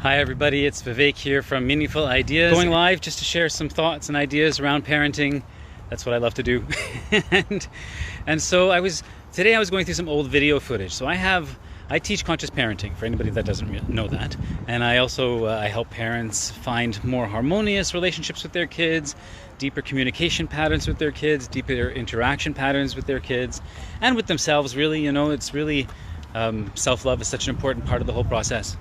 Hi everybody, it's Vivek here from Meaningful Ideas. Going live just to share some thoughts and ideas around parenting. That's what I love to do. and so today I was going through some old video footage. So I teach conscious parenting for anybody that doesn't know that. And I also I help parents find more harmonious relationships with their kids, deeper communication patterns with their kids, deeper interaction patterns with their kids, and with themselves really. It's really, self-love is such an important part of the whole process.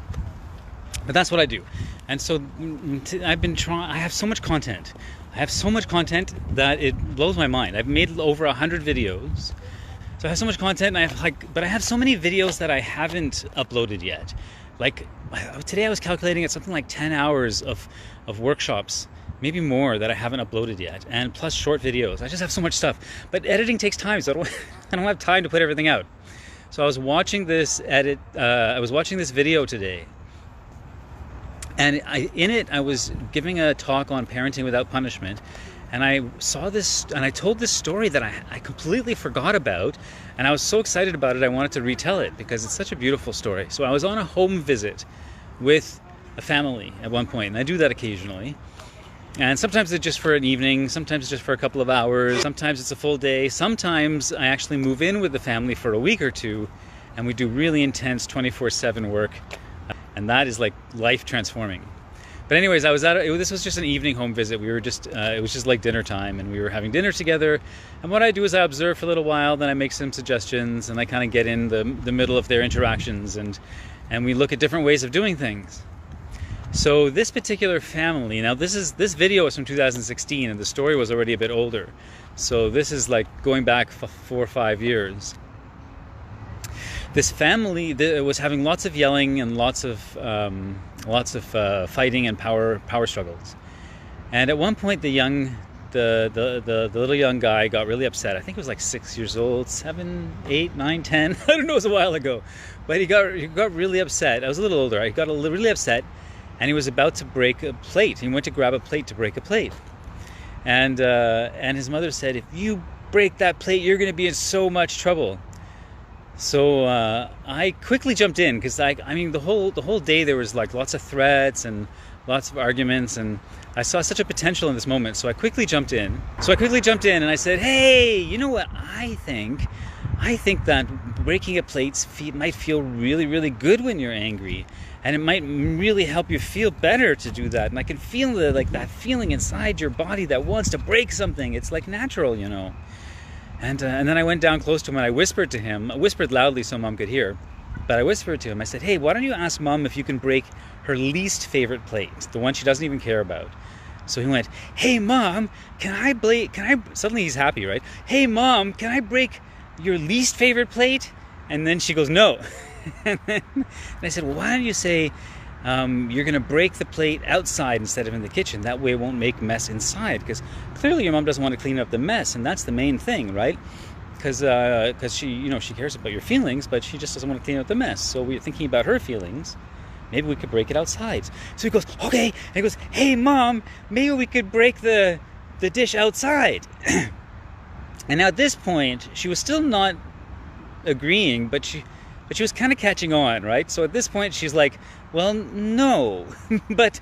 But that's what I do. And so I have so much content. I have so much content that it blows my mind. I've made over 100 videos. So I have so much content, and but I have so many videos that I haven't uploaded yet. Like today I was calculating at something like 10 hours of workshops, maybe more, that I haven't uploaded yet, and plus short videos. I just have so much stuff. But editing takes time, so I don't have time to put everything out. So I was watching this video today. And in it, I was giving a talk on parenting without punishment, and I saw this, and I told this story that I completely forgot about, and I was so excited about it, I wanted to retell it because it's such a beautiful story. So I was on a home visit with a family at one point, and I do that occasionally. And sometimes it's just for an evening, sometimes it's just for a couple of hours, sometimes it's a full day, sometimes I actually move in with the family for a week or two, and we do really intense 24/7 work. And that is like life transforming. But anyways, this was just an evening home visit. We were it was just like dinner time, and we were having dinner together. And what I do is I observe for a little while, then I make some suggestions, and I kind of get in the middle of their interactions, and we look at different ways of doing things. So this particular family, now this video is from 2016, and the story was already a bit older. So this is like going back 4 or 5 years. This family was having lots of yelling and lots of fighting and power struggles. And at one point, the little young guy got really upset. I think it was like 6 years old, 7, 8, 9, 10. I don't know, it was a while ago. But he got really upset. I was a little older. He got really upset, and he was about to break a plate. He went to grab a plate to break a plate. And his mother said, "If you break that plate, you're going to be in so much trouble." So I quickly jumped in because the whole day there was like lots of threats and lots of arguments, and I saw such a potential in this moment. So I quickly jumped in. And I said, "Hey, you know what I think? I think that breaking a plate might feel really, really good when you're angry, and it might really help you feel better to do that. And I can feel that feeling inside your body that wants to break something. It's like natural, you know." And then I went down close to him and I whispered to him. I whispered loudly so Mom could hear, but I whispered to him. I said, "Hey, why don't you ask Mom if you can break her least favorite plate, the one she doesn't even care about?" So he went, "Hey Mom, can I?" Suddenly he's happy, right? "Hey Mom, can I break your least favorite plate?" And then she goes, "No." and I said, "Well, why don't you say you're going to break the plate outside instead of in the kitchen? That way it won't make mess inside, because clearly your mom doesn't want to clean up the mess, and that's the main thing, right? Because she cares about your feelings, but she just doesn't want to clean up the mess. So we're thinking about her feelings. Maybe we could break it outside." So he goes, "Okay." And he goes, "Hey Mom, maybe we could break the dish outside." And now at this point she was still not agreeing, but she was kind of catching on, right? So at this point she's like, "Well, no." but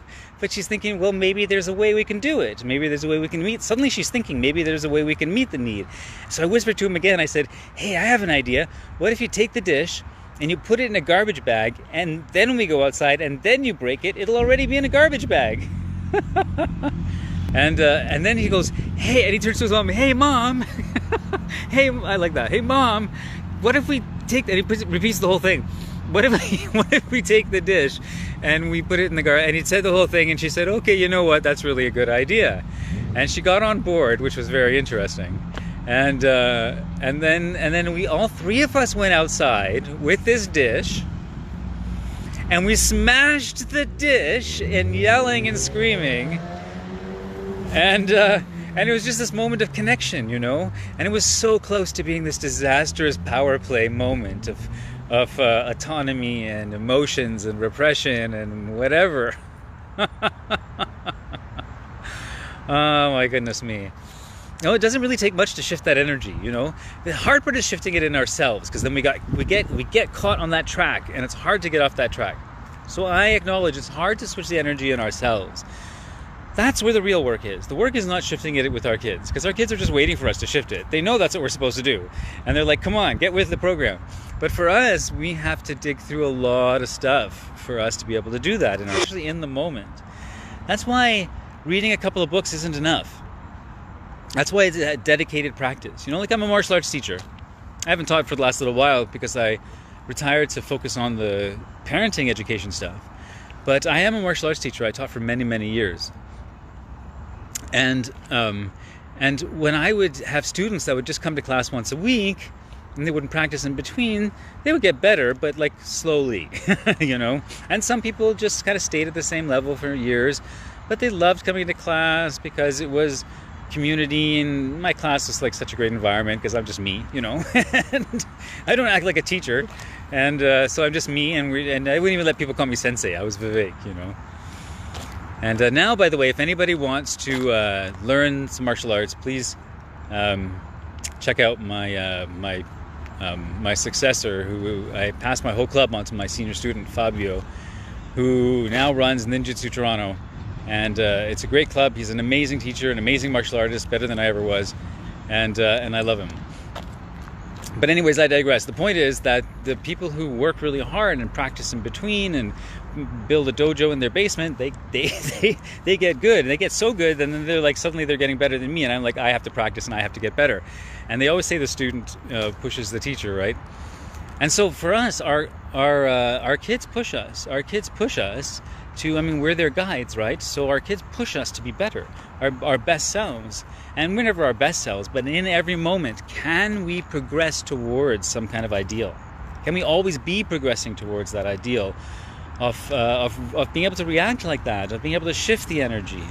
she's thinking, well, maybe there's a way we can do it. Maybe there's a way we can meet. Suddenly she's thinking, maybe there's a way we can meet the need. So I whispered to him again. I said, "Hey, I have an idea. What if you take the dish and you put it in a garbage bag, and then when we go outside and then you break it, it'll already be in a garbage bag." And then he goes, "Hey," and he turns to his mom, "Hey Mom." "Hey," I like that. "Hey Mom, what if we take," and he repeats the whole thing. What if we take the dish and we put it in the garbage?" And he said the whole thing, and she said, "Okay, you know what? That's really a good idea." And she got on board, which was very interesting. And then we, all three of us, went outside with this dish, and we smashed the dish and yelling and screaming, and it was just this moment of connection, you know. And it was so close to being this disastrous power play moment of autonomy and emotions and repression and whatever. Oh my goodness me. No, it doesn't really take much to shift that energy, you know. The hard part is shifting it in ourselves, because then we get caught on that track, and it's hard to get off that track. So I acknowledge it's hard to switch the energy in ourselves. That's where the real work is. The work is not shifting it with our kids, because our kids are just waiting for us to shift it. They know that's what we're supposed to do. And they're like, come on, get with the program. But for us, we have to dig through a lot of stuff for us to be able to do that, and especially in the moment. That's why reading a couple of books isn't enough. That's why it's a dedicated practice. Like I'm a martial arts teacher. I haven't taught for the last little while because I retired to focus on the parenting education stuff. But I am a martial arts teacher. I taught for many, many years. And when I would have students that would just come to class once a week and they wouldn't practice in between, they would get better, but like slowly, And some people just kind of stayed at the same level for years, but they loved coming to class because it was community, and my class was like such a great environment because I'm just me, and I don't act like a teacher, and so I'm just me, and I wouldn't even let people call me sensei. I was Vivek, And now, by the way, if anybody wants to learn some martial arts, please check out my successor, who I passed my whole club on to my senior student, Fabio, who now runs Ninjutsu Toronto. And it's a great club. He's an amazing teacher, an amazing martial artist, better than I ever was. And I love him. But anyways, I digress. The point is that the people who work really hard and practice in between and build a dojo in their basement, they get good, and they get so good, and then they're like, suddenly they're getting better than me, and I'm like, I have to practice and I have to get better. And they always say the student pushes the teacher, right? And so for us, our kids push us. Our kids push us to, we're their guides, right? So our kids push us to be better, our best selves. And we're never our best selves, but in every moment, can we progress towards some kind of ideal? Can we always be progressing towards that ideal of being able to react like that, of being able to shift the energy,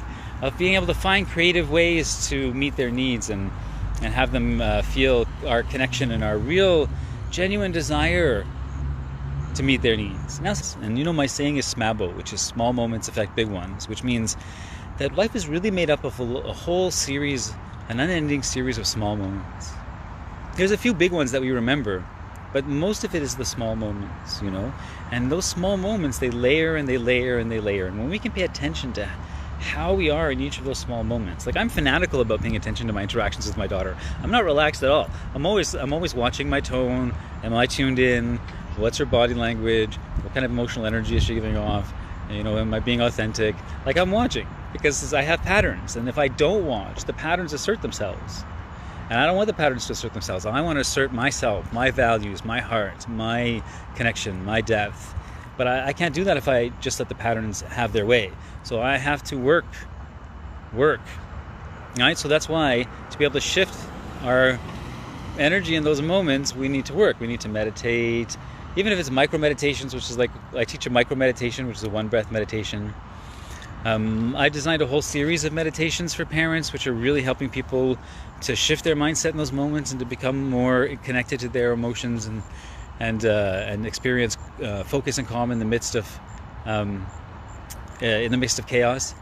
of being able to find creative ways to meet their needs and have them feel our connection and our real, genuine desire to meet their needs. And my saying is SMABO, which is small moments affect big ones, which means that life is really made up of a whole series, an unending series of small moments. There's a few big ones that we remember, but most of it is the small moments, And those small moments, they layer and they layer and they layer. And when we can pay attention to how we are in each of those small moments, like I'm fanatical about paying attention to my interactions with my daughter. I'm not relaxed at all. I'm always watching my tone. Am I tuned in? What's her body language? What kind of emotional energy is she giving off? Am I being authentic? Like I'm watching, because I have patterns, and if I don't watch, the patterns assert themselves. And I don't want the patterns to assert themselves. I want to assert myself, my values, my heart, my connection, my depth. But I can't do that if I just let the patterns have their way. So I have to work. Right? So that's why, to be able to shift our energy in those moments, we need to work. We need to meditate. Even if it's micro meditations, which is like, I teach a micro meditation, which is a one breath meditation. I designed a whole series of meditations for parents, which are really helping people to shift their mindset in those moments and to become more connected to their emotions and experience focus and calm in the midst of chaos.